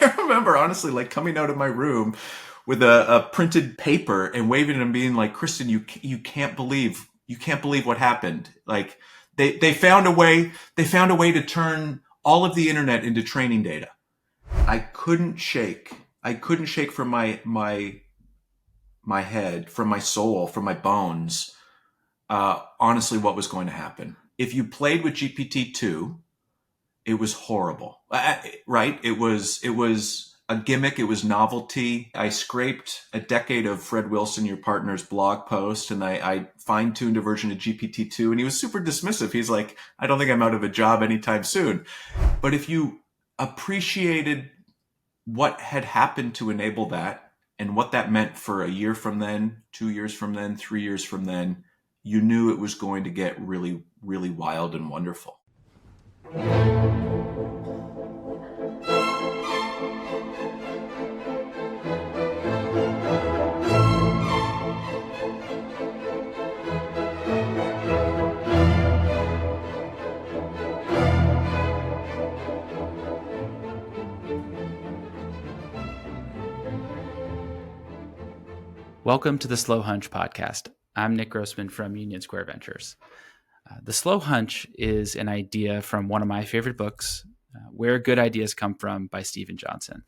I remember honestly like coming out of my room with a printed paper and waving it and being like, Kristen, you can't believe what happened. Like they found a way to turn all of the internet into training data. I couldn't shake. I couldn't shake from my head, from my soul, from my bones, honestly, what was going to happen. If you played with GPT-2, it was horrible, right? It was a gimmick. It was novelty. I scraped a decade of Fred Wilson, your partner's blog post, and I fine-tuned a version of GPT-2, and he was super dismissive. He's like, I don't think I'm out of a job anytime soon. But if you appreciated what had happened to enable that and what that meant for a year from then, 2 years from then, 3 years from then, you knew it was going to get really, really wild and wonderful. Welcome to the Slow Hunch podcast. I'm Nick Grossman from Union Square Ventures. The Slow Hunch is an idea from one of my favorite books, Where Good Ideas Come From by Stephen Johnson.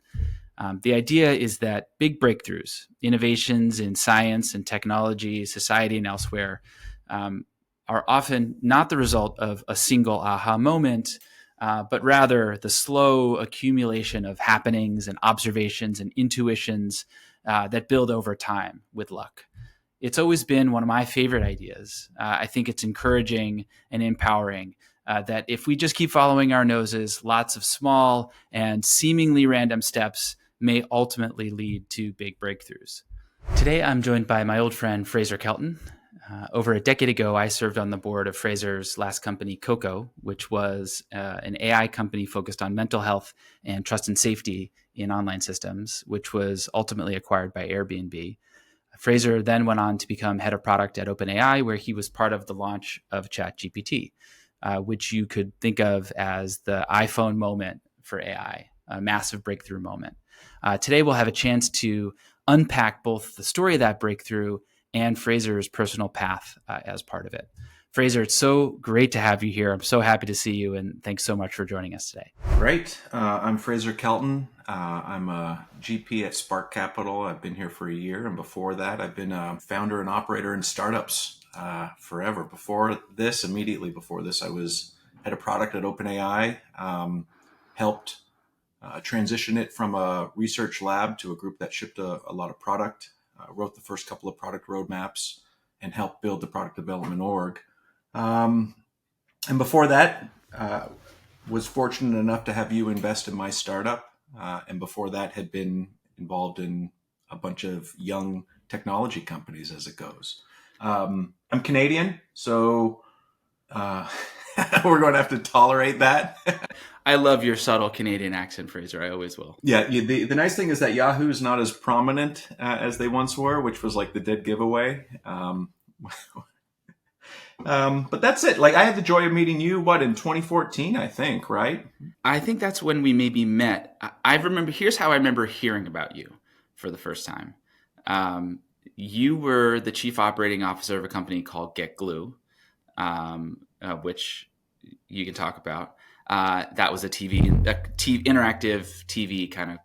The idea is that big breakthroughs, innovations in science and technology, society, and elsewhere are often not the result of a single aha moment, but rather the slow accumulation of happenings and observations and intuitions that build over time with luck. It's always been one of my favorite ideas. I think it's encouraging and empowering that if we just keep following our noses, lots of small and seemingly random steps may ultimately lead to big breakthroughs. Today, I'm joined by my old friend, Fraser Kelton. Over a decade ago, I served on the board of Fraser's last company, Koko, which was an AI company focused on mental health and trust and safety in online systems, which was ultimately acquired by Airbnb. Fraser then went on to become head of product at OpenAI, where he was part of the launch of ChatGPT, which you could think of as the iPhone moment for AI, a massive breakthrough moment. Today, we'll have a chance to unpack both the story of that breakthrough and Fraser's personal path as part of it. Fraser, it's so great to have you here. I'm so happy to see you, and thanks so much for joining us today. Great. I'm Fraser Kelton. I'm a GP at Spark Capital. I've been here for a year, and before that, I've been a founder and operator in startups forever. Immediately before this, I was head of product at OpenAI, helped transition it from a research lab to a group that shipped a lot of product, wrote the first couple of product roadmaps, and helped build the product development org. And before that, was fortunate enough to have you invest in my startup. And before that had been involved in a bunch of young technology companies as it goes. I'm Canadian, so we're going to have to tolerate that. I love your subtle Canadian accent, Fraser. I always will. Yeah, the nice thing is that Yahoo is not as prominent as they once were, which was like the dead giveaway. But that's it. Like I had the joy of meeting you, in 2014, I think, right? I think that's when we maybe met. I remember, here's how I remember hearing about you for the first time. You were the chief operating officer of a company called GetGlue, which you can talk about. That was a interactive TV kind of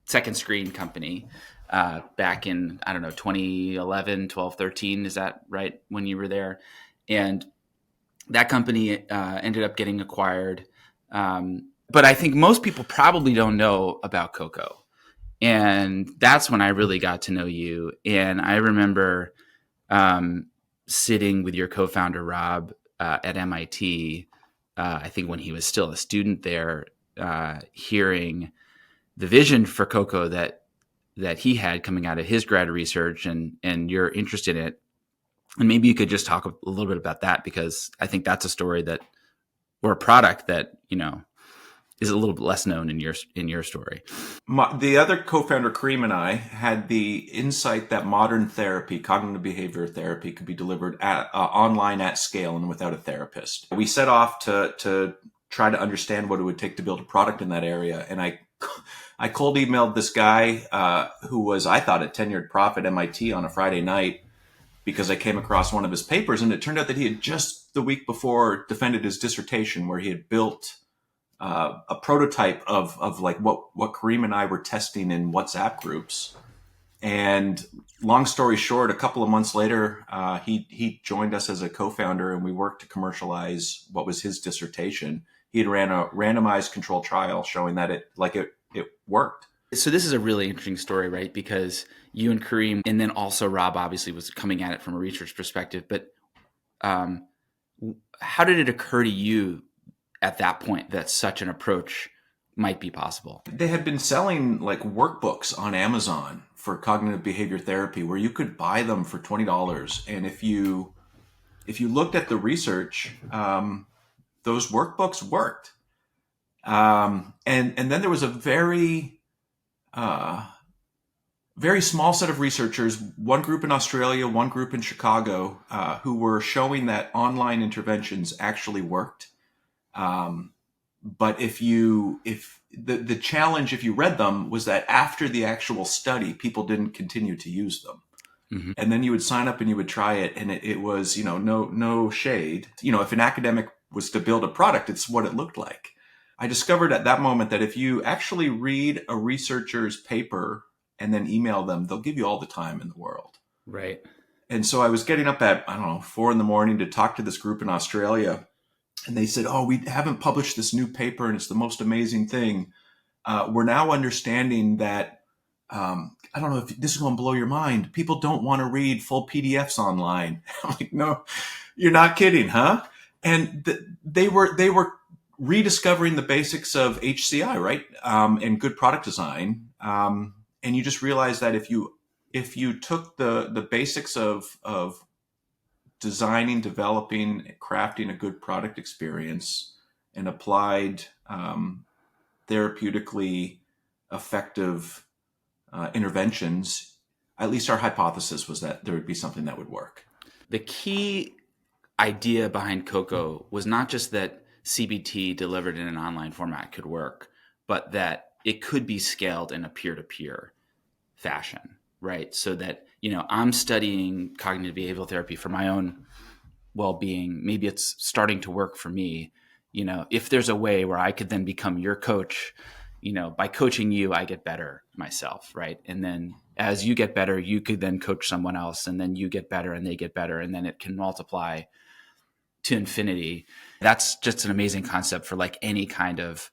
second screen company back in, 2011, 12, 13. Is that right, when you were there? And that company ended up getting acquired. But I think most people probably don't know about Koko. And that's when I really got to know you. And I remember sitting with your co-founder, Rob, at MIT, I think when he was still a student there, hearing the vision for Koko that he had coming out of his grad research and your interest in it. And maybe you could just talk a little bit about that, because I think that's a story or a product that, is a little bit less known in your story. The other co-founder, Kareem, and I had the insight that modern therapy, cognitive behavior therapy, could be delivered online at scale and without a therapist. We set off to try to understand what it would take to build a product in that area. And I I cold emailed this guy who was, I thought, a tenured prof at MIT on a Friday night because I came across one of his papers, and it turned out that he had just the week before defended his dissertation where he had built a prototype of like what Kareem and I were testing in WhatsApp groups. And long story short, a couple of months later, he joined us as a co-founder, and we worked to commercialize what was his dissertation. He had ran a randomized controlled trial showing that it worked. So this is a really interesting story, right? Because you and Kareem, and then also Rob obviously was coming at it from a research perspective, but how did it occur to you at that point that such an approach might be possible? They had been selling like workbooks on Amazon for cognitive behavior therapy where you could buy them for $20. And if you looked at the research, those workbooks worked. And then there was a very small set of researchers, one group in Australia, one group in Chicago, who were showing that online interventions actually worked. But if the challenge, if you read them, was that after the actual study, people didn't continue to use them. Mm-hmm. And then you would sign up and you would try it, and it was, no shade. If an academic was to build a product, it's what it looked like. I discovered at that moment that if you actually read a researcher's paper and then email them, they'll give you all the time in the world. Right. And so I was getting up at, 4 a.m. to talk to this group in Australia. And they said, we haven't published this new paper and it's the most amazing thing. We're now understanding that, I don't know if this is going to blow your mind. People don't want to read full PDFs online. I'm like, no, you're not kidding, huh? And they were rediscovering the basics of HCI, right? And good product design. And you just realize that if you took the basics of designing, developing, crafting a good product experience and applied therapeutically effective interventions, at least our hypothesis was that there would be something that would work. The key idea behind Koko was not just that CBT delivered in an online format could work, but that it could be scaled in a peer-to-peer fashion, right? So that, I'm studying cognitive behavioral therapy for my own well-being. Maybe it's starting to work for me. If there's a way where I could then become your coach, by coaching you, I get better myself, right? And then as you get better, you could then coach someone else, and then you get better and they get better, and then it can multiply to infinity. That's just an amazing concept for like any kind of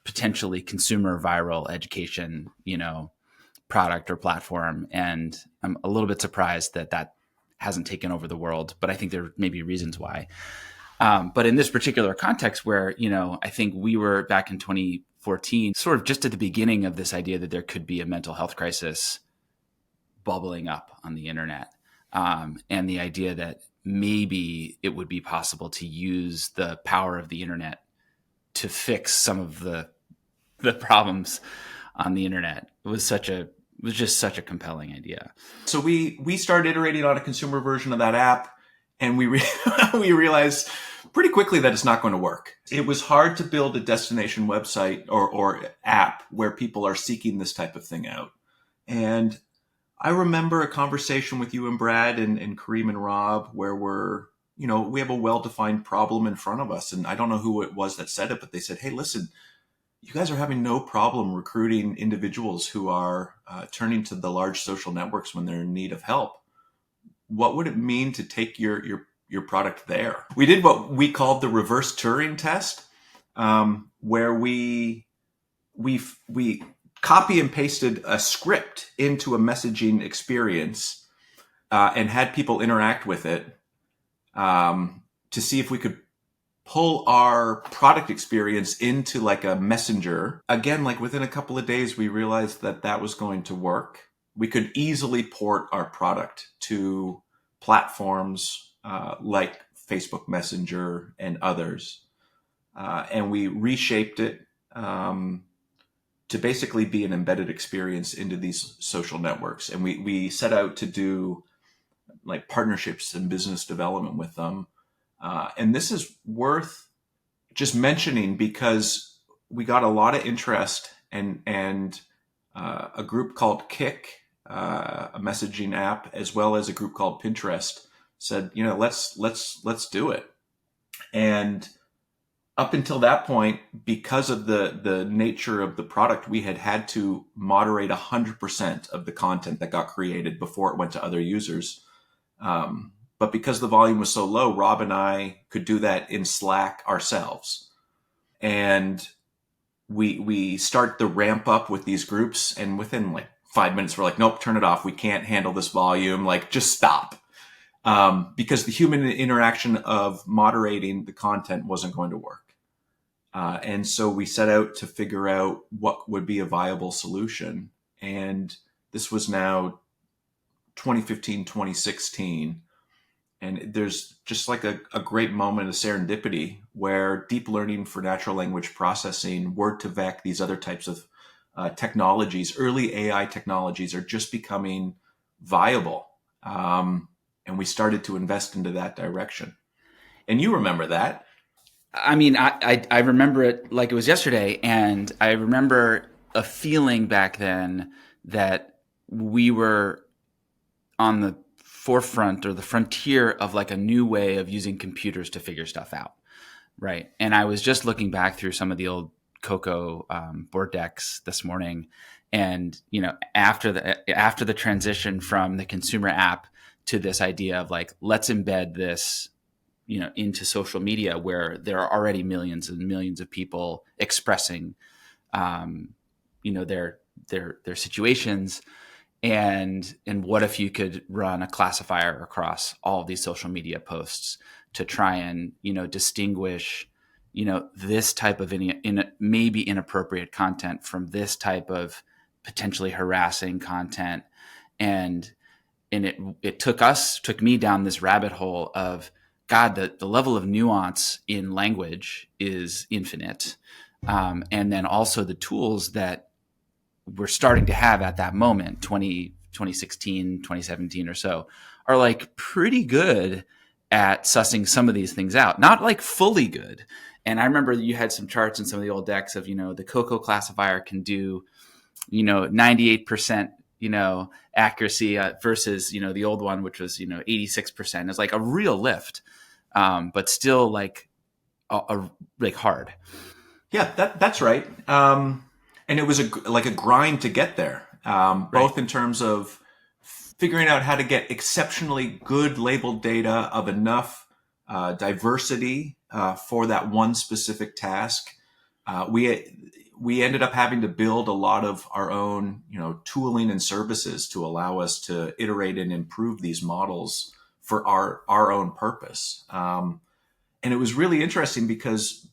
potentially consumer viral education, product or platform. And I'm a little bit surprised that hasn't taken over the world, but I think there may be reasons why. But in this particular context where, I think we were back in 2014, sort of just at the beginning of this idea that there could be a mental health crisis bubbling up on the internet. And the idea that maybe it would be possible to use the power of the internet to fix some of the problems on the internet. It was just such a compelling idea. So we started iterating on a consumer version of that app, and we realized pretty quickly that it's not going to work. It was hard to build a destination website or app where people are seeking this type of thing out. And I remember a conversation with you and Brad and Kareem and Rob where we have a well-defined problem in front of us. And I don't know who it was that said it, but they said, hey, listen, you guys are having no problem recruiting individuals who are turning to the large social networks when they're in need of help. What would it mean to take your product there? We did what we called the reverse Turing test, where we copy and pasted a script into a messaging experience and had people interact with it to see if we could pull our product experience into like a messenger. Again, like within a couple of days, we realized that was going to work. We could easily port our product to platforms like Facebook Messenger and others. And we reshaped it to basically be an embedded experience into these social networks. And we set out to do like partnerships and business development with them. And this is worth just mentioning because we got a lot of interest and a group called Kick, a messaging app, as well as a group called Pinterest, said, let's do it. And up until that point, because of the nature of the product, we had to moderate 100% of the content that got created before it went to other users. But because the volume was so low, Rob and I could do that in Slack ourselves. And we start the ramp up with these groups, and within like 5 minutes, we're like, nope, turn it off. We can't handle this volume. Like, just stop. Because the human interaction of moderating the content wasn't going to work. And so we set out to figure out what would be a viable solution. And this was now 2015, 2016. And there's just like a great moment of serendipity where deep learning for natural language processing, word2vec, these other types of technologies, early AI technologies are just becoming viable. And we started to invest into that direction. And you remember that. I mean, I remember it like it was yesterday, and I remember a feeling back then that we were on the forefront or the frontier of like a new way of using computers to figure stuff out, right? And I was just looking back through some of the old Koko board decks this morning, and after the transition from the consumer app to this idea of like, let's embed this into social media where there are already millions and millions of people expressing their situations. And what if you could run a classifier across all of these social media posts to try and distinguish this type of maybe inappropriate content from this type of potentially harassing content. And it took me down this rabbit hole of, God, the level of nuance in language is infinite. And then also the tools that we're starting to have at that moment, 2016, 2017 or so, are like pretty good at sussing some of these things out. Not like fully good. And I remember you had some charts in some of the old decks of, the Koko classifier can do, 98%, accuracy versus, the old one, which was, 86%. Is like a real lift, but still like like hard. Yeah, that's right. And it was like a grind to get there, both in terms of figuring out how to get exceptionally good labeled data of enough diversity for that one specific task. We ended up having to build a lot of our own, tooling and services to allow us to iterate and improve these models for our own purpose. And it was really interesting because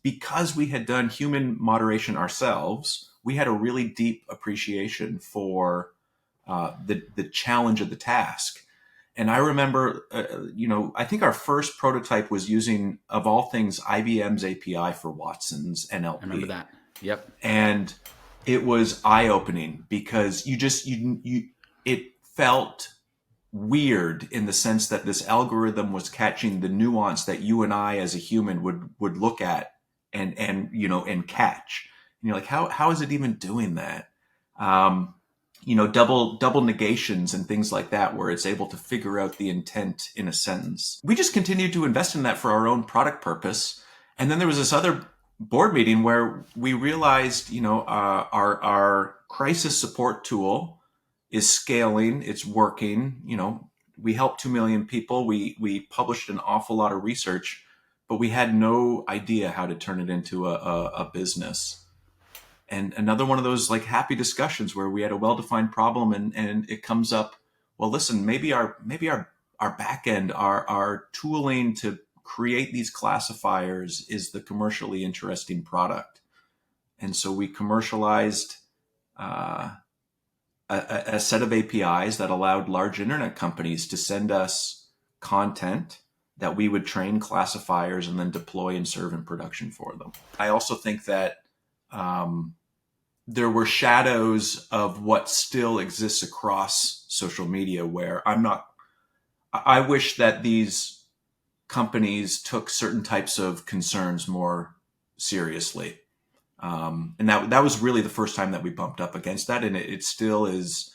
we had done human moderation ourselves, we had a really deep appreciation for the challenge of the task. And I remember, I think our first prototype was using, of all things, IBM's API for Watson's NLP. I remember that. Yep. And it was eye-opening because it felt weird in the sense that this algorithm was catching the nuance that you and I as a human would look at and catch. And you're like, how is it even doing that? Double negations and things like that, where it's able to figure out the intent in a sentence. We just continued to invest in that for our own product purpose. And then there was this other board meeting where we realized, our crisis support tool is scaling, it's working. We helped 2 million people. We published an awful lot of research, but we had no idea how to turn it into a business. And another one of those like happy discussions where we had a well-defined problem and it comes up, well, listen, maybe our back end, our tooling to create these classifiers is the commercially interesting product. And so we commercialized a set of APIs that allowed large internet companies to send us content that we would train classifiers and then deploy and serve in production for them. I also think that there were shadows of what still exists across social media where I wish that these companies took certain types of concerns more seriously. And that was really the first time that we bumped up against that. And it still is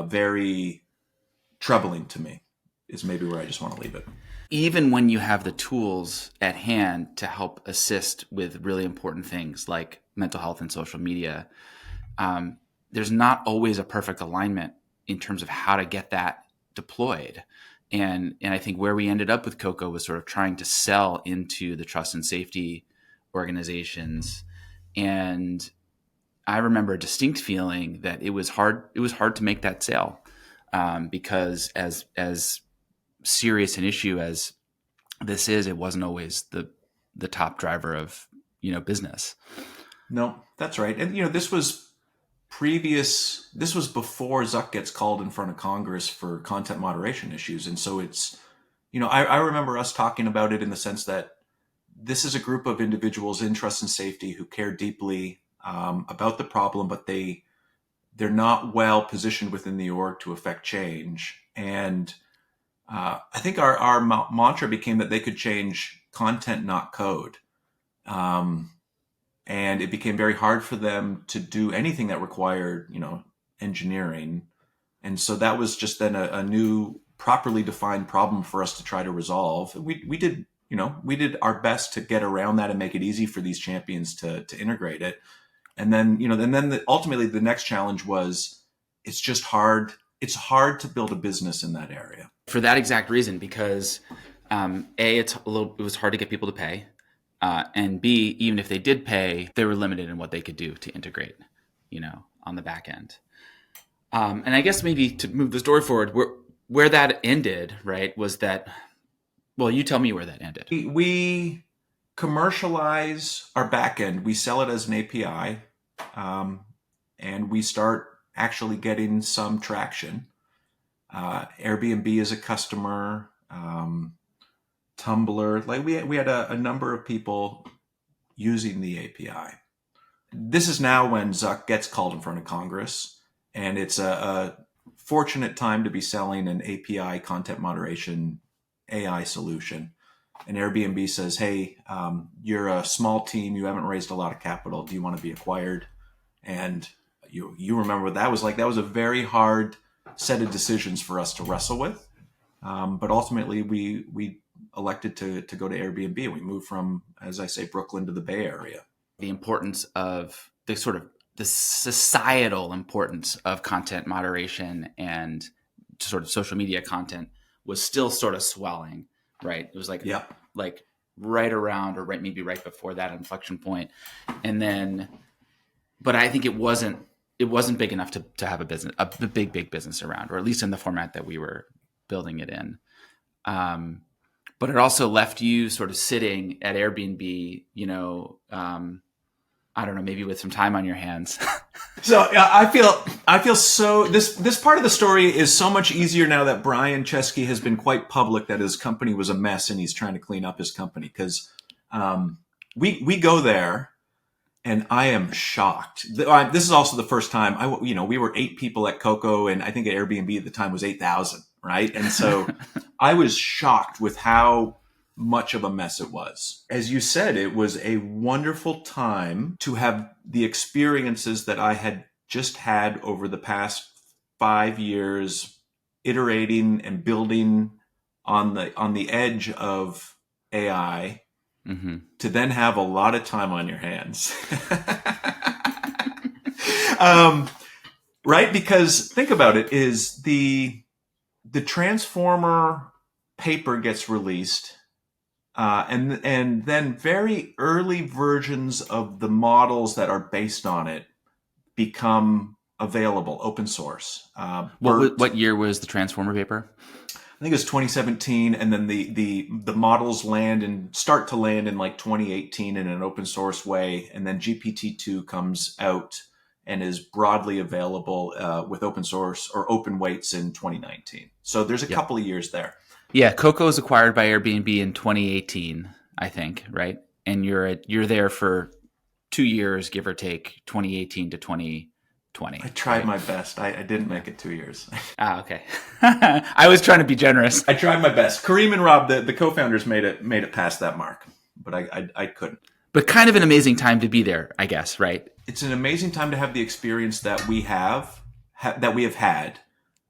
very troubling to me, is maybe where I just want to leave it. Even when you have the tools at hand to help assist with really important things like mental health and social media, there's not always a perfect alignment in terms of how to get that deployed. And I think where we ended up with Koko was sort of trying to sell into the trust and safety organizations. And I remember a distinct feeling that it was hard to make that sale, because as serious an issue as this is, it wasn't always the top driver of business. No, that's right. And this was before Zuck gets called in front of Congress for content moderation issues. And so it's, I remember us talking about it in the sense that this is a group of individuals in trust and safety who care deeply about the problem, but they're not well positioned within the org to affect change. And I think our mantra became that they could change content, not code. And it became very hard for them to do anything that required, engineering. And so that was just then a new, properly defined problem for us to try to resolve. We did our best to get around that and make it easy for these champions to integrate it. And then, ultimately the next challenge was it's just hard. It's hard to build a business in that area. For that exact reason, because it was hard to get people to pay. And B, even if they did pay, they were limited in what they could do to integrate, on the back end. And I guess maybe to move the story forward, where that ended, right, was that, well, you tell me where that ended. We commercialize our back end. We sell it as an API, and we start actually getting some traction. Airbnb is a customer. Tumblr, like we had a number of people using the API. This is now when Zuck gets called in front of Congress, and it's a fortunate time to be selling an API content moderation AI solution. And Airbnb says, hey, you're a small team, you haven't raised a lot of capital, do you want to be acquired? And you remember what that was like. That was a very hard set of decisions for us to wrestle with. But ultimately we elected to go to Airbnb. We moved from, as I say, Brooklyn to the Bay Area. The importance of the societal importance of content moderation and sort of social media content was still sort of swelling, right? It was like right around, or maybe right before that inflection point. And then, but I think it wasn't big enough to have a big business around, or at least in the format that we were building it in. But it also left you sort of sitting at Airbnb, I don't know, maybe with some time on your hands. So I feel so this part of the story is so much easier now that Brian Chesky has been quite public that his company was a mess and he's trying to clean up his company, because we go there and I am shocked. This is also the first time we were 8 people at Koko, and I think at Airbnb at the time was 8,000. Right. And so I was shocked with how much of a mess it was. As you said, it was a wonderful time to have the experiences that I had just had over the past 5 years, iterating and building on the edge of AI, to then have a lot of time on your hands. Right? Because think about it, is the Transformer paper gets released, and then very early versions of the models that are based on it become available, open source. What year was the Transformer paper? I think it was 2017, and then the models start to land in like 2018 in an open source way, and then GPT-2 comes out and is broadly available with open source or open weights in 2019. So there's a couple of years there. Yeah, Koko was acquired by Airbnb in 2018, I think, right? And you're there for 2 years, give or take, 2018 to 2020. I tried my best. I didn't make it 2 years. Okay. I was trying to be generous. I tried my best. Kareem and Rob, the co-founders, made it past that mark, but I couldn't. but kind of an amazing time to be there, I guess, right? It's an amazing time to have the experience that we have had,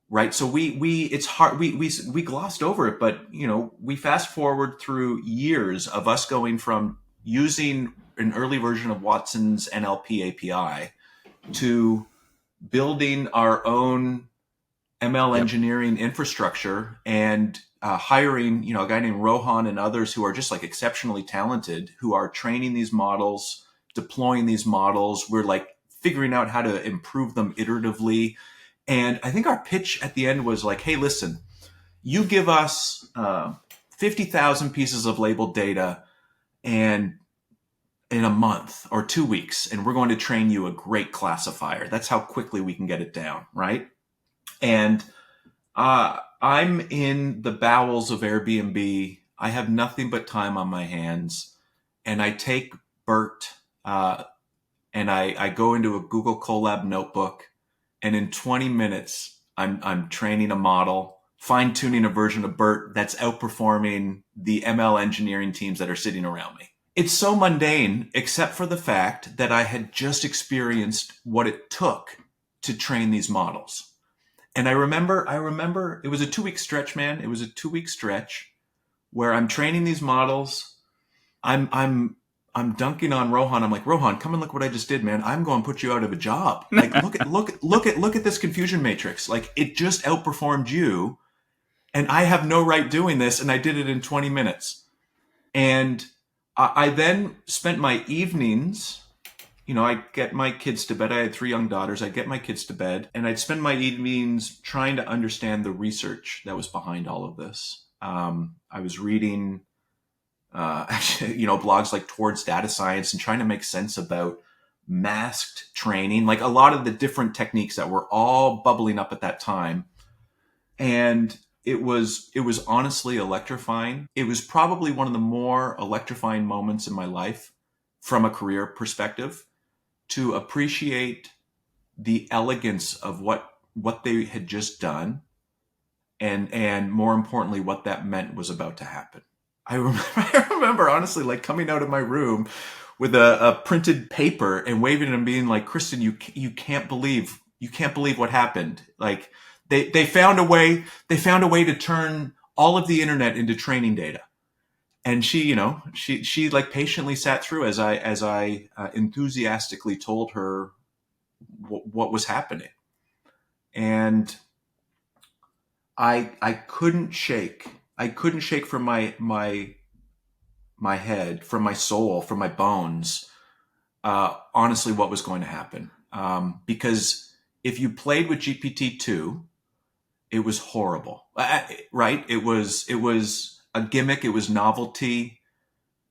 right? So we it's hard we glossed over it, but we fast forward through years of us going from using an early version of Watson's NLP API to building our own ML Yep. engineering infrastructure and hiring, a guy named Rohan and others who are just like exceptionally talented, who are training these models, deploying these models. We're like figuring out how to improve them iteratively. And I think our pitch at the end was like, hey, listen, you give us 50,000 pieces of labeled data and in a month or 2 weeks, and we're going to train you a great classifier. That's how quickly we can get it down, right? And I'm in the bowels of Airbnb. I have nothing but time on my hands, and I take BERT and I go into a Google Colab notebook, and in 20 minutes, I'm training a model, fine tuning a version of BERT that's outperforming the ML engineering teams that are sitting around me. It's so mundane, except for the fact that I had just experienced what it took to train these models. And I remember it was a 2 week stretch, man. It was a 2 week stretch where I'm training these models. I'm dunking on Rohan. I'm like, Rohan, come and look what I just did, man. I'm going to put you out of a job. Like, look at this confusion matrix. Like, it just outperformed you, and I have no right doing this, and I did it in 20 minutes. And I then spent my evenings, I get my kids to bed. I had 3 young daughters. I'd get my kids to bed, and I'd spend my evenings trying to understand the research that was behind all of this. I was reading, blogs like Towards Data Science and trying to make sense about masked training, like a lot of the different techniques that were all bubbling up at that time. And it was honestly electrifying. It was probably one of the more electrifying moments in my life from a career perspective, to appreciate the elegance of what they had just done, and more importantly, what that meant was about to happen. I remember honestly like coming out of my room with a printed paper and waving it and being like, Kristen, you can't believe what happened. Like, they found a way to turn all of the internet into training data. And she like patiently sat through as I enthusiastically told her what was happening. And I couldn't shake from my head, from my soul, from my bones, honestly, what was going to happen. Because if you played with GPT-2, it was horrible, right? It was a gimmick. It was novelty.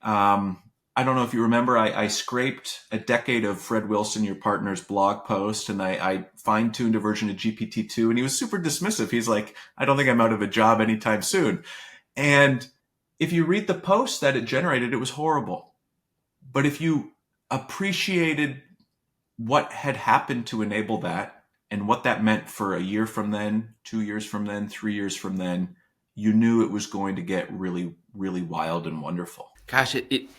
I don't know if you remember, I scraped a decade of Fred Wilson, your partner's blog post, and I fine-tuned a version of GPT-2, and he was super dismissive. He's like, I don't think I'm out of a job anytime soon. And if you read the post that it generated, it was horrible. But if you appreciated what had happened to enable that, and what that meant for a year from then, 2 years from then, 3 years from then, you knew it was going to get really, really wild and wonderful. Gosh, it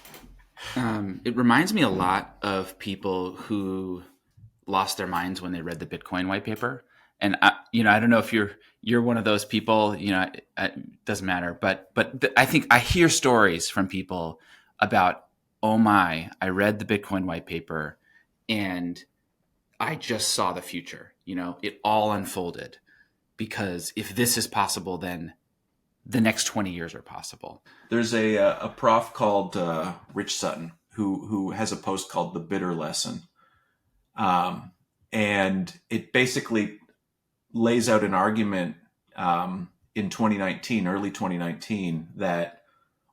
reminds me a lot of people who lost their minds when they read the Bitcoin white paper. And I don't know if you're one of those people. It doesn't matter. But I think I hear stories from people about, oh my, I read the Bitcoin white paper, and I just saw the future. It all unfolded, because if this is possible, then the next 20 years are possible. There's a prof called Rich Sutton who has a post called The Bitter Lesson. And it basically lays out an argument in 2019, early 2019, that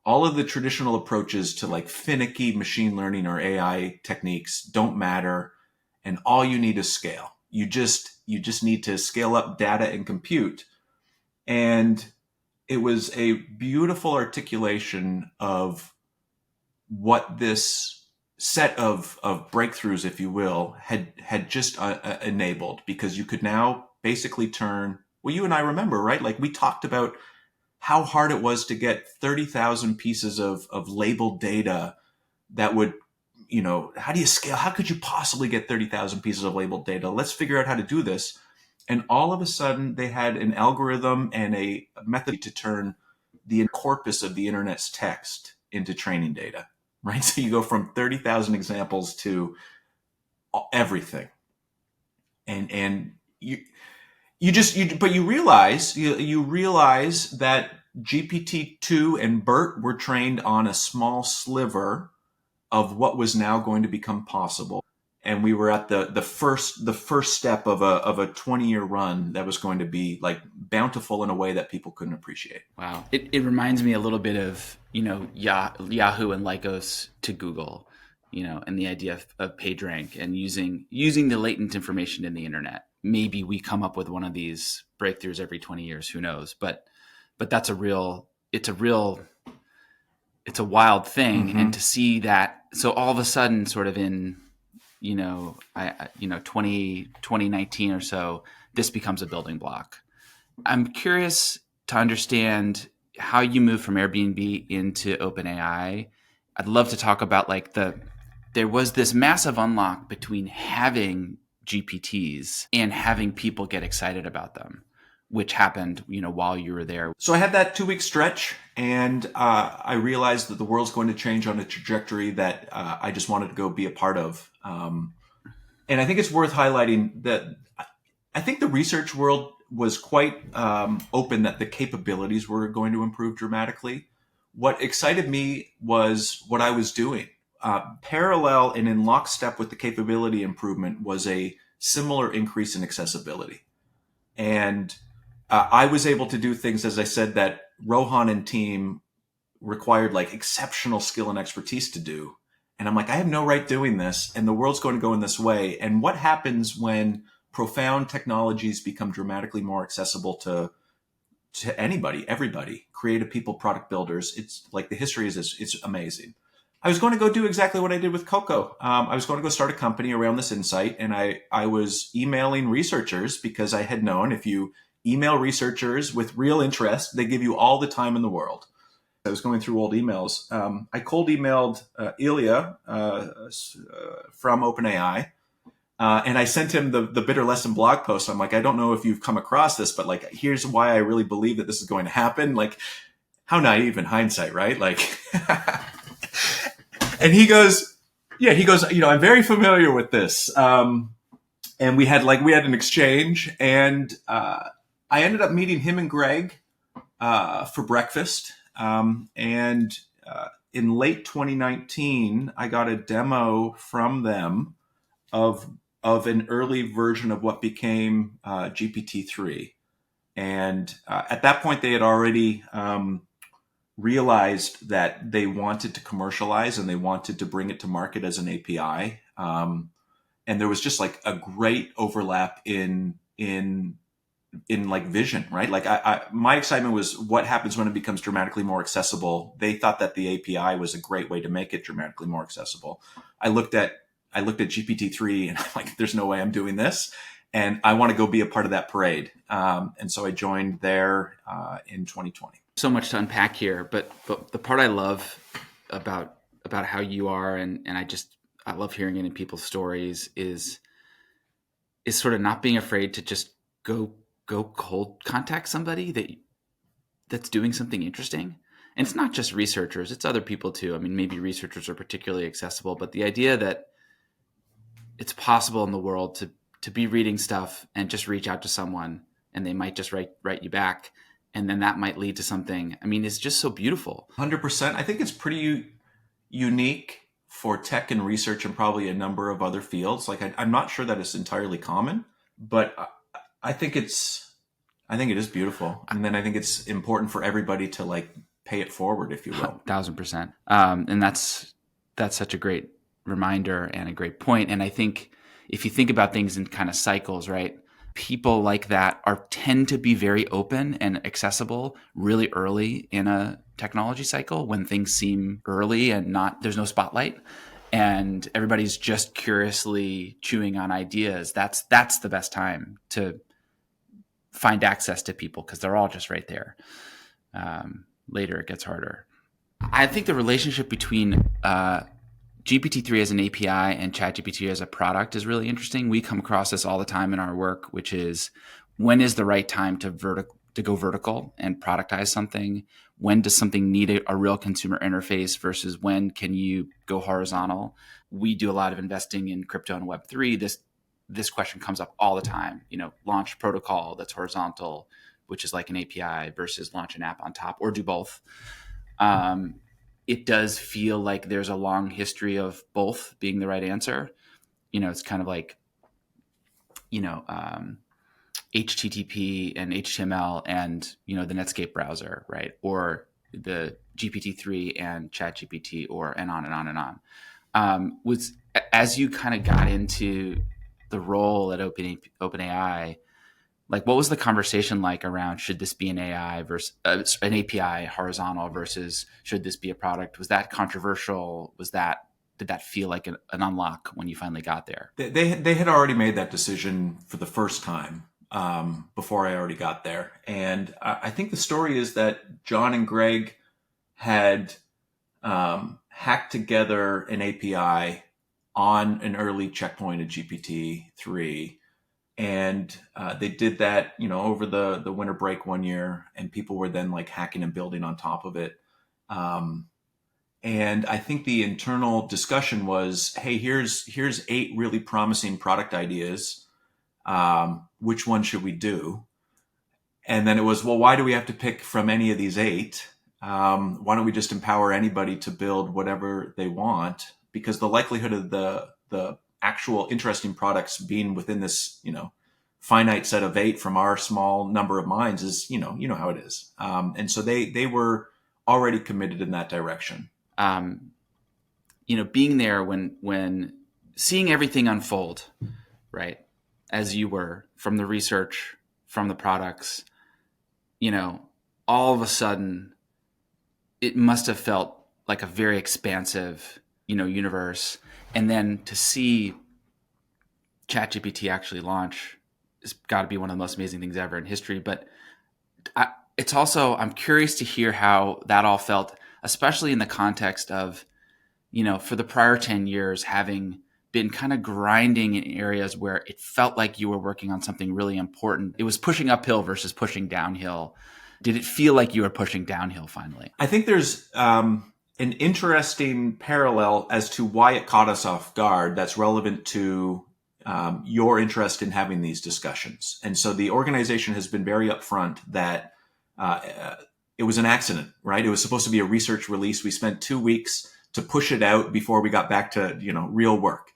all of the traditional approaches to like finicky machine learning or AI techniques don't matter, and all you need is scale. You just need to scale up data and compute. And it was a beautiful articulation of what this set of breakthroughs, if you will, had just enabled, because you could now basically turn, well, you and I remember, right? Like, we talked about how hard it was to get 30,000 pieces of labeled data that would how do you scale? How could you possibly get 30,000 pieces of labeled data? Let's figure out how to do this. And all of a sudden they had an algorithm and a method to turn the corpus of the internet's text into training data, right? So you go from 30,000 examples to everything. And but you realize that GPT-2 and BERT were trained on a small sliver of what was now going to become possible. And we were at the first step of a 20-year run that was going to be like bountiful in a way that people couldn't appreciate. Wow. It reminds me a little bit of, Yahoo and Lycos to Google, and the idea of PageRank and using the latent information in the internet. Maybe we come up with one of these breakthroughs every 20 years, who knows? But it's a wild thing. Mm-hmm. And to see that, so all of a sudden sort of in, 2019 or so, this becomes a building block. I'm curious to understand how you move from Airbnb into OpenAI. I'd love to talk about there was this massive unlock between having GPTs and having people get excited about them, which happened, while you were there. So I had that 2-week stretch, and I realized that the world's going to change on a trajectory that I just wanted to go be a part of. And I think it's worth highlighting that I think the research world was quite open that the capabilities were going to improve dramatically. What excited me was what I was doing. Parallel and in lockstep with the capability improvement was a similar increase in accessibility. And I was able to do things, as I said, that Rohan and team required like exceptional skill and expertise to do. And I'm like, I have no right doing this, and the world's going to go in this way. And what happens when profound technologies become dramatically more accessible to anybody, everybody, creative people, product builders? It's like the history it's amazing. I was going to go do exactly what I did with Koko. I was going to go start a company around this insight, and I was emailing researchers because I had known if you email researchers with real interest, they give you all the time in the world. I was going through old emails. I cold emailed Ilya from OpenAI, and I sent him the Bitter Lesson blog post. I'm like, I don't know if you've come across this, but like, here's why I really believe that this is going to happen. Like, how naive in hindsight, right? Like, and he goes, I'm very familiar with this. And we had an exchange, and I ended up meeting him and Greg for breakfast. And in late 2019, I got a demo from them of an early version of what became GPT-3. And at that point, they had already realized that they wanted to commercialize and they wanted to bring it to market as an API. And there was just like a great overlap in like vision, right? Like my excitement was what happens when it becomes dramatically more accessible. They thought that the API was a great way to make it dramatically more accessible. I looked at GPT-3 and I'm like, there's no way I'm doing this. And I want to go be a part of that parade. And so I joined there in 2020. So much to unpack here, but the part I love about how you are, and I love hearing it in people's stories, is sort of not being afraid to just go cold contact somebody that's doing something interesting. And it's not just researchers, it's other people too. I mean, maybe researchers are particularly accessible, but the idea that it's possible in the world to be reading stuff and just reach out to someone and they might just write you back, and then that might lead to something. I mean, it's just so beautiful. 100%. I think it's pretty unique for tech and research and probably a number of other fields. Like I'm not sure that it's entirely common, but I think it is beautiful. And then I think it's important for everybody to like pay it forward, if you will. 1,000%. And that's such a great reminder and a great point. And I think if you think about things in kind of cycles, right? People like that tend to be very open and accessible really early in a technology cycle when things seem early and there's no spotlight and everybody's just curiously chewing on ideas. That's the best time to find access to people because they're all just right there. Later, it gets harder. I think the relationship between GPT-3 as an API and ChatGPT as a product is really interesting. We come across this all the time in our work, which is when is the right time to go vertical and productize something? When does something need a real consumer interface versus when can you go horizontal? We do a lot of investing in crypto and Web3. This question comes up all the time. Launch protocol that's horizontal, which is like an API, versus launch an app on top, or do both. It does feel like there's a long history of both being the right answer. It's kind of like, HTTP and HTML and, the Netscape browser, right? Or the GPT-3 and ChatGPT, and on and on and on. Was as you kind of got into the role at OpenAI, like what was the conversation like around should this be an AI versus an API horizontal versus should this be a product? Was that controversial? Did that feel like an unlock when you finally got there? They had already made that decision for the first time before I already got there. And I think the story is that John and Greg had hacked together an API on an early checkpoint of GPT-3. And they did that, over the winter break one year, and people were then like hacking and building on top of it. And I think the internal discussion was, hey, here's 8 really promising product ideas. Which one should we do? And then it was, well, why do we have to pick from any of these 8? Why don't we just empower anybody to build whatever they want? Because the likelihood of the actual interesting products being within this, finite set of 8 from our small number of minds is, how it is. And so they were already committed in that direction. Being there when seeing everything unfold, right? As you were, from the research, from the products, all of a sudden it must have felt like a very expansive, universe. And then to see ChatGPT actually launch has got to be one of the most amazing things ever in history. But I'm curious to hear how that all felt, especially in the context of, for the prior 10 years, having been kind of grinding in areas where it felt like you were working on something really important. It was pushing uphill versus pushing downhill. Did it feel like you were pushing downhill finally? I think there's an interesting parallel as to why it caught us off guard that's relevant to your interest in having these discussions. And so the organization has been very upfront that it was an accident, right? It was supposed to be a research release. We spent 2 weeks to push it out before we got back to, real work.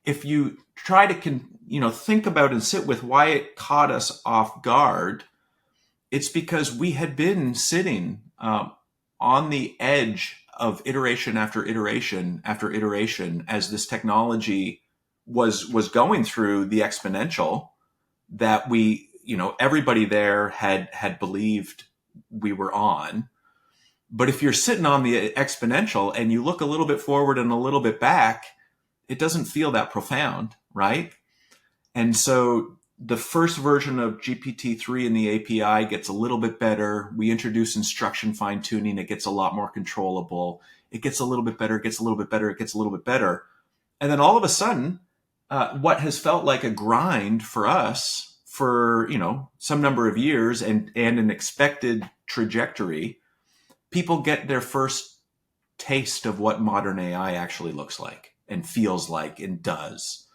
If you try to, think about and sit with why it caught us off guard, it's because we had been sitting on the edge of iteration after iteration after iteration as this technology was going through the exponential that we, everybody there had believed we were on. But if you're sitting on the exponential and you look a little bit forward and a little bit back, it doesn't feel that profound, right? And so the first version of GPT-3 in the API gets a little bit better. We introduce instruction fine tuning. It gets a lot more controllable. It gets a little bit better. It gets a little bit better. It gets a little bit better. And then all of a sudden, what has felt like a grind for us for, some number of years and an expected trajectory, people get their first taste of what modern AI actually looks like and feels like and does.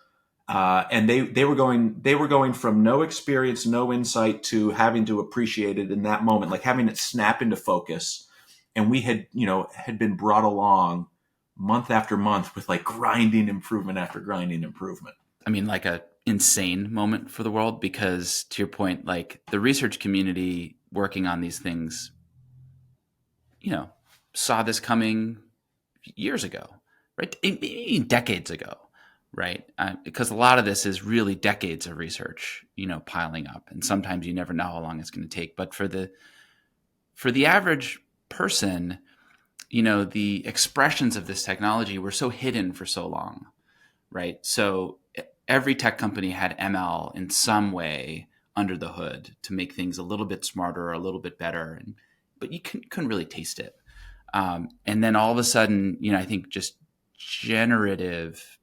And they were going from no experience, no insight to having to appreciate it in that moment, like having it snap into focus. And we had been brought along month after month with like grinding improvement after grinding improvement. I mean, like a insane moment for the world, because to your point, like the research community working on these things, saw this coming years ago, right? Decades ago, right? Because a lot of this is really decades of research, piling up, and sometimes you never know how long it's going to take. But for the average person, the expressions of this technology were so hidden for so long, right? So every tech company had ML in some way under the hood to make things a little bit smarter, or a little bit better, but you couldn't really taste it. And then all of a sudden, I think just generative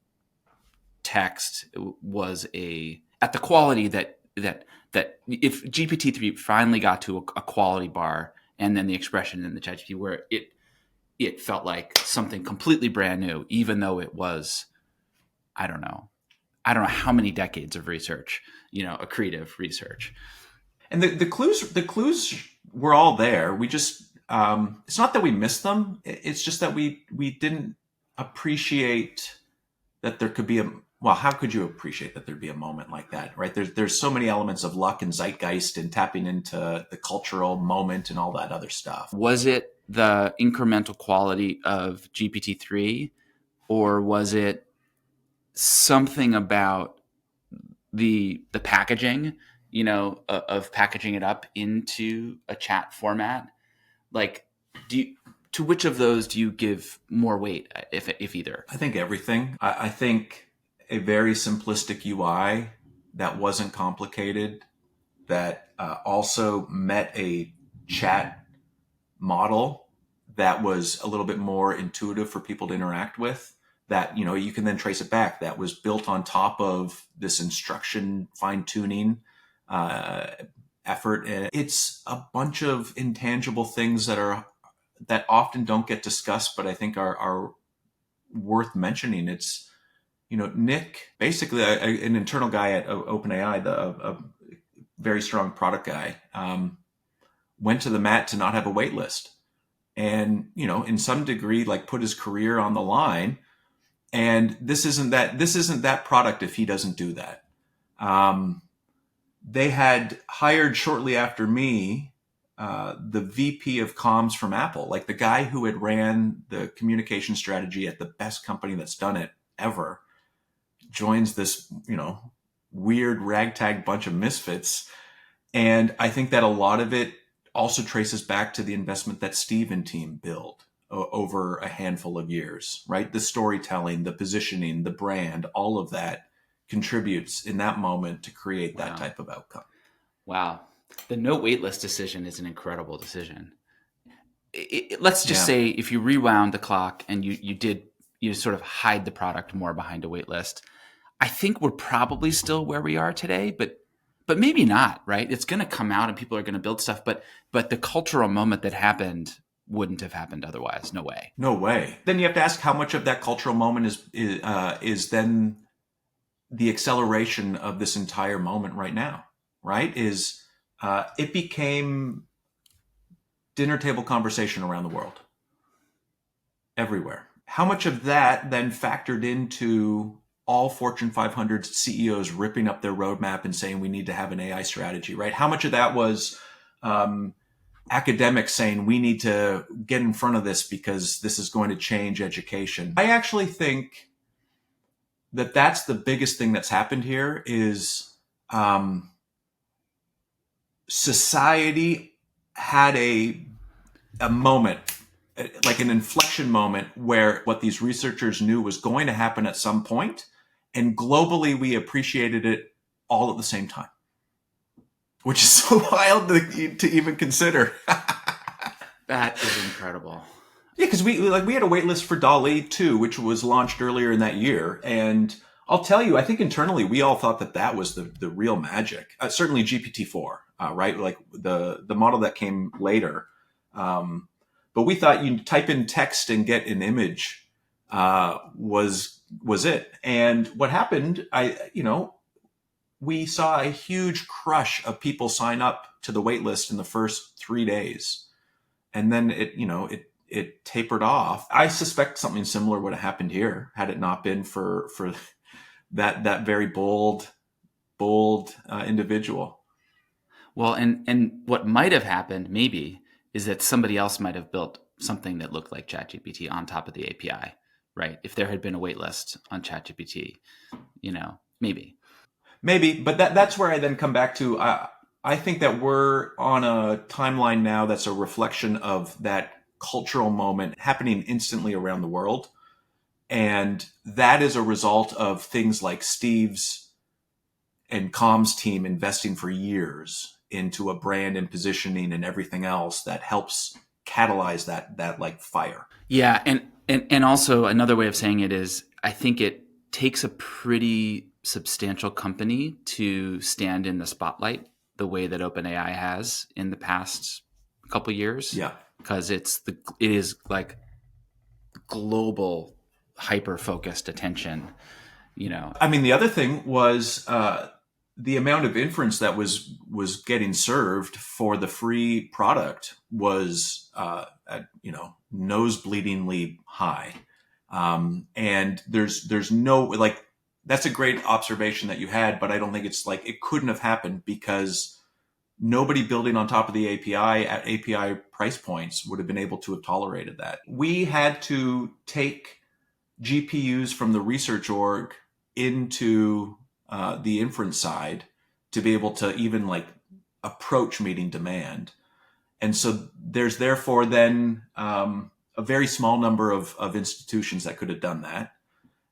text was at the quality that if GPT-3 finally got to a quality bar, and then the expression in the ChatGPT where it felt like something completely brand new, even though it was, I don't know how many decades of research, accretive research. And the clues were all there. We just it's not that we missed them. It's just that we didn't appreciate that there could be a well. How could you appreciate that there'd be a moment like that, right? There's so many elements of luck and zeitgeist and tapping into the cultural moment and all that other stuff. Was it the incremental quality of GPT-3, or was it something about the packaging, of packaging it up into a chat format? Like, to which of those do you give more weight, if either? I think everything. I think a very simplistic UI that wasn't complicated, that also met a chat model that was a little bit more intuitive for people to interact with, that you can then trace it back, that was built on top of this instruction fine-tuning effort. And it's a bunch of intangible things that often don't get discussed, but I think are worth mentioning. It's Nick, basically an internal guy at OpenAI, a very strong product guy, went to the mat to not have a wait list, and in some degree like put his career on the line. And this isn't that product if he doesn't do that. They had hired shortly after me the VP of comms from Apple, like the guy who had ran the communication strategy at the best company that's done it ever, joins this weird ragtag bunch of misfits. And I think that a lot of it also traces back to the investment that Steve and team built over a handful of years, right? The storytelling, the positioning, the brand, all of that contributes in that moment to create that type of outcome. Wow. The no waitlist decision is an incredible decision. Let's just say if you rewound the clock and you sort of hide the product more behind a waitlist, I think we're probably still where we are today, but maybe not, right? It's going to come out and people are going to build stuff, but the cultural moment that happened wouldn't have happened otherwise. No way. No way. Then you have to ask how much of that cultural moment is then the acceleration of this entire moment right now, right? It became dinner table conversation around the world, everywhere. How much of that then factored into all Fortune 500 CEOs ripping up their roadmap and saying we need to have an AI strategy, right? How much of that was academics saying we need to get in front of this because this is going to change education? I actually think that that's the biggest thing that's happened here is society had a moment, like an inflection moment, where what these researchers knew was going to happen at some point, and globally we appreciated it all at the same time, which is so wild to even consider. That is incredible. Yeah, because we had a wait list for DALL-E 2, which was launched earlier in that year, and I'll tell you, I think internally we all thought that was the real magic. Certainly GPT-4, right? Like the model that came later. But we thought you type in text and get an image was it. And what happened, we saw a huge crush of people sign up to the wait list in the first 3 days. And then it tapered off. I suspect something similar would have happened here had it not been for that very bold individual. Well, and what might have happened maybe is that somebody else might have built something that looked like ChatGPT on top of the API, right? If there had been a wait list on ChatGPT, maybe. But that's where I then come back to, I think that we're on a timeline now that's a reflection of that cultural moment happening instantly around the world. And that is a result of things like Steve's and comms team investing for years into a brand and positioning and everything else that helps catalyze that like fire. Yeah. And And also another way of saying it is, I think it takes a pretty substantial company to stand in the spotlight the way that OpenAI has in the past couple years, Yeah. because it is like global hyper focused attention. I mean, the other thing was the amount of inference that was getting served for the free product was at, nosebleedingly high. And there's no, like, that's a great observation that you had, but I don't think it's like it couldn't have happened because nobody building on top of the API at API price points would have been able to have tolerated that. We had to take GPUs from the research org into the inference side to be able to even like approach meeting demand. And so there's therefore then a very small number of institutions that could have done that.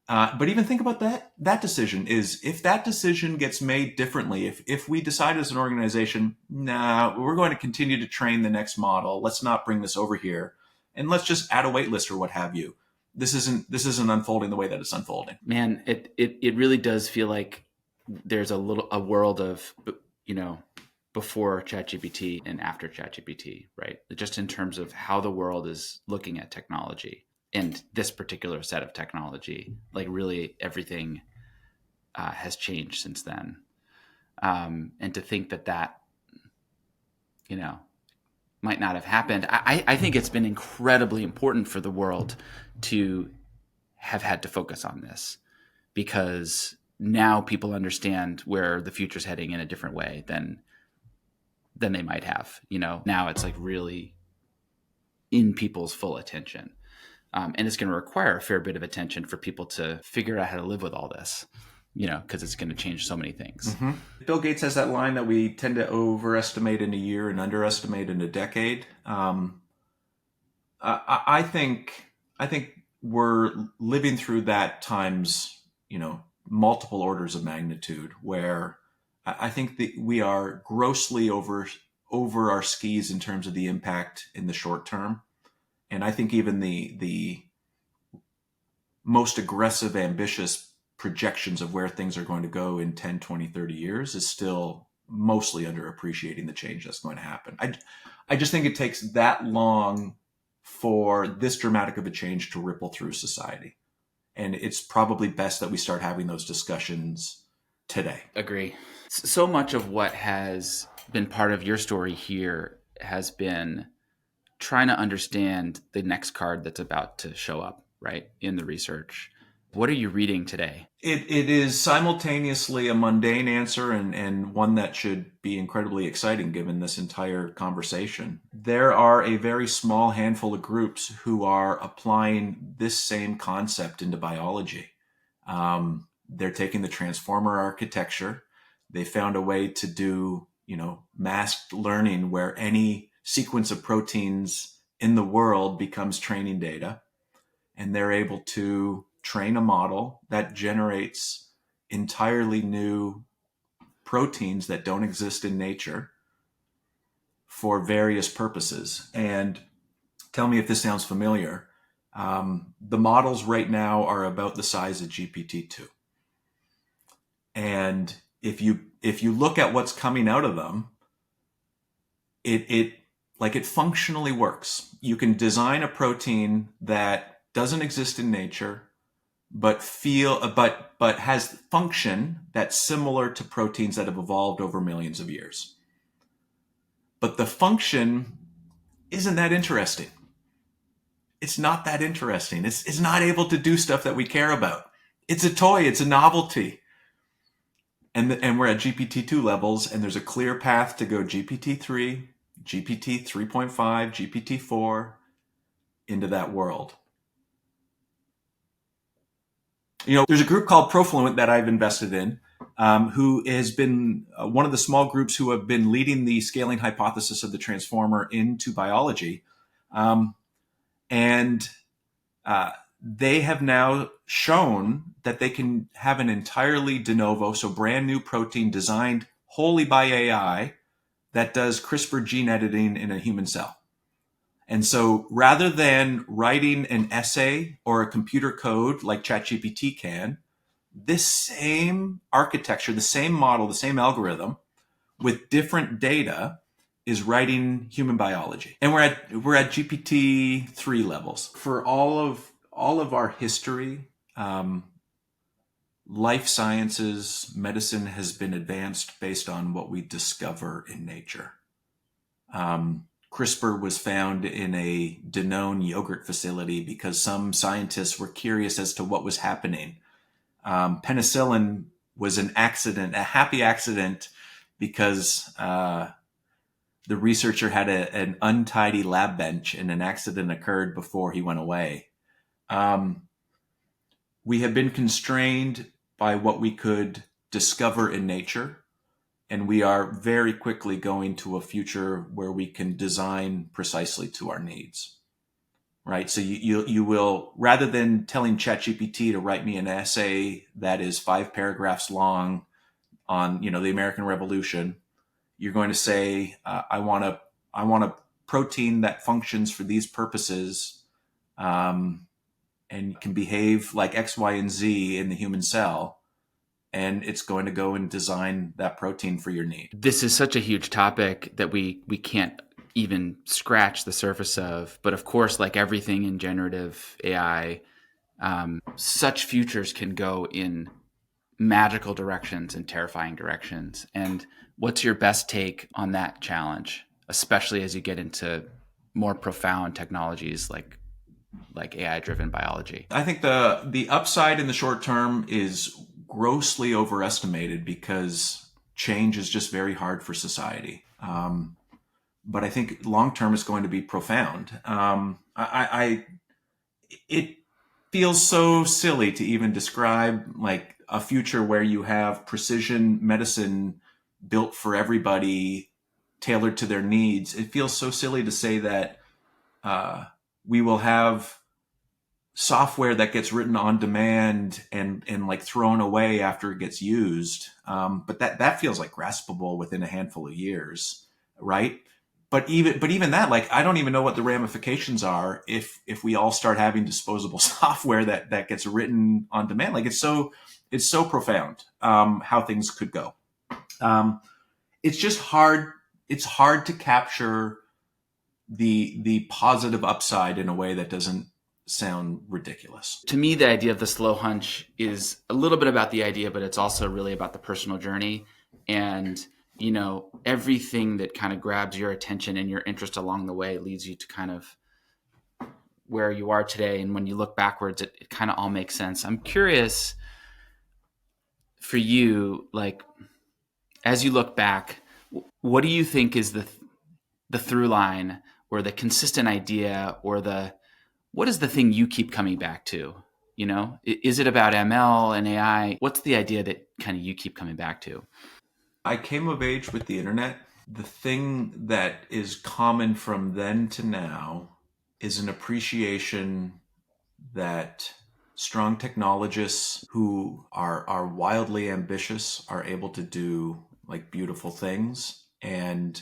But even think about that decision is if that decision gets made differently, if we decide as an organization, nah, we're going to continue to train the next model, let's not bring this over here, and let's just add a wait list or what have you. This isn't unfolding the way that it's unfolding. Man, it really does feel like there's a world of, before ChatGPT and after ChatGPT, right? Just in terms of how the world is looking at technology and this particular set of technology, like really everything has changed since then. And to think that might not have happened. I think it's been incredibly important for the world to have had to focus on this, because now people understand where the future's heading in a different way than they might have. Now it's like really in people's full attention. And it's going to require a fair bit of attention for people to figure out how to live with all this, because it's going to change so many things. Mm-hmm. Bill Gates has that line that we tend to overestimate in a year and underestimate in a decade. I think we're living through that times, multiple orders of magnitude, where I think that we are grossly over our skis in terms of the impact in the short term. And I think even the most aggressive, ambitious projections of where things are going to go in 10, 20, 30 years is still mostly underappreciating the change that's going to happen. I just think it takes that long for this dramatic of a change to ripple through society. And it's probably best that we start having those discussions today. Agree. So much of what has been part of your story here has been trying to understand the next card that's about to show up, right, in the research. What are you reading today? It is simultaneously a mundane answer and one that should be incredibly exciting given this entire conversation. There are a very small handful of groups who are applying this same concept into biology. They're taking the transformer architecture. They found a way to do, masked learning where any sequence of proteins in the world becomes training data. And they're able to train a model that generates entirely new proteins that don't exist in nature for various purposes. And tell me if this sounds familiar. The models right now are about the size of GPT-2. And if you look at what's coming out of them, it functionally works. You can design a protein that doesn't exist in nature, but has function that's similar to proteins that have evolved over millions of years. But the function isn't that interesting. It's not that interesting. It's not able to do stuff that we care about. It's a toy. It's a novelty. And we're at GPT-2 levels, and there's a clear path to go GPT-3, GPT 3.5, GPT-4 into that world. There's a group called Profluent that I've invested in, who has been one of the small groups who have been leading the scaling hypothesis of the transformer into biology. And they have now shown that they can have an entirely de novo, so brand new protein designed wholly by AI that does CRISPR gene editing in a human cell. And so rather than writing an essay or a computer code like ChatGPT can, this same architecture, the same model, the same algorithm with different data is writing human biology. And we're at GPT-3 levels. For all of our history, life sciences, medicine has been advanced based on what we discover in nature. CRISPR was found in a Danone yogurt facility because some scientists were curious as to what was happening. Penicillin was an accident, a happy accident, because the researcher had an untidy lab bench and an accident occurred before he went away. We have been constrained by what we could discover in nature, and we are very quickly going to a future where we can design precisely to our needs. Right. So you will, rather than telling ChatGPT to write me an essay that is 5 paragraphs long on, the American Revolution, you're going to say, I want a protein that functions for these purposes, and can behave like X, Y, and Z in the human cell. And it's going to go and design that protein for your need. This is such a huge topic that we can't even scratch the surface of. But of course, like everything in generative AI, such futures can go in magical directions and terrifying directions. And what's your best take on that challenge, especially as you get into more profound technologies like AI-driven biology? I think the upside in the short term is grossly overestimated because change is just very hard for society. But I think long term is going to be profound. It feels so silly to even describe like a future where you have precision medicine built for everybody, tailored to their needs. It feels so silly to say that we will have software that gets written on demand and like thrown away after it gets used. But that feels like graspable within a handful of years, right? But even that, like, I don't even know what the ramifications are if we all start having disposable software that gets written on demand. Like, it's so profound how things could go. It's just hard. It's hard to capture the positive upside in a way that doesn't sound ridiculous. To me, the idea of the slow hunch is a little bit about the idea, but it's also really about the personal journey. And, everything that kind of grabs your attention and your interest along the way leads you to kind of where you are today. And when you look backwards, it kind of all makes sense. I'm curious for you, like, as you look back, what do you think is the through line or the consistent idea or what is the thing you keep coming back to? Is it about ML and AI? What's the idea that kind of you keep coming back to? I came of age with the internet. The thing that is common from then to now is an appreciation that strong technologists who are wildly ambitious are able to do like beautiful things. And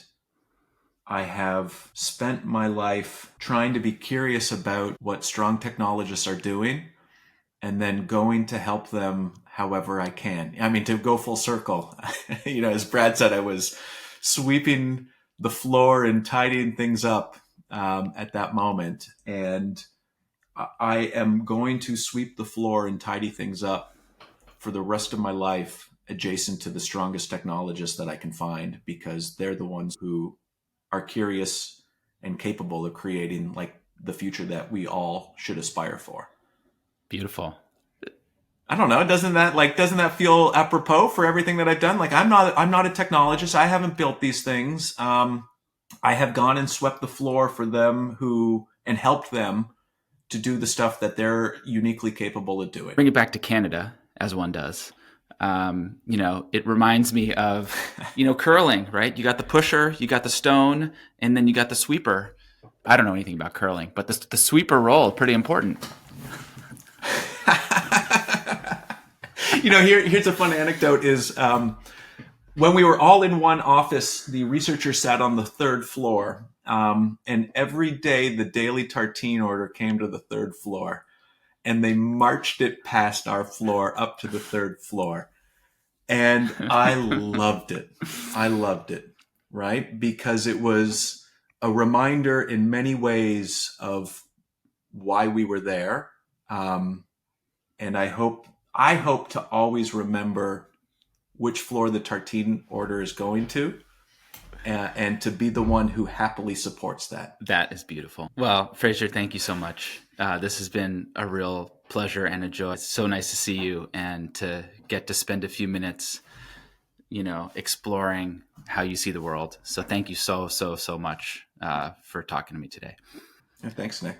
I have spent my life trying to be curious about what strong technologists are doing and then going to help them however I can. I mean, to go full circle, as Brad said, I was sweeping the floor and tidying things up at that moment. And I am going to sweep the floor and tidy things up for the rest of my life adjacent to the strongest technologists that I can find, because they're the ones who are curious and capable of creating like the future that we all should aspire for. Beautiful. I don't know. Doesn't that feel apropos for everything that I've done? Like, I'm not a technologist. I haven't built these things. I have gone and swept the floor for them and helped them to do the stuff that they're uniquely capable of doing. Bring it back to Canada, as one does. It reminds me of, curling, right? You got the pusher, you got the stone, and then you got the sweeper. I don't know anything about curling, but the sweeper role, pretty important. Here's a fun anecdote is when we were all in one office, the researchers sat on the third floor. And every day the daily tartine order came to the third floor, and they marched it past our floor up to the third floor. And I loved it. I loved it, right? Because it was a reminder in many ways of why we were there. And I hope to always remember which floor the tartine order is going to, and to be the one who happily supports that. That is beautiful. Well, Fraser, thank you so much. This has been a real pleasure and a joy. It's so nice to see you and to get to spend a few minutes, exploring how you see the world. So thank you so much for talking to me today. Yeah, thanks, Nick.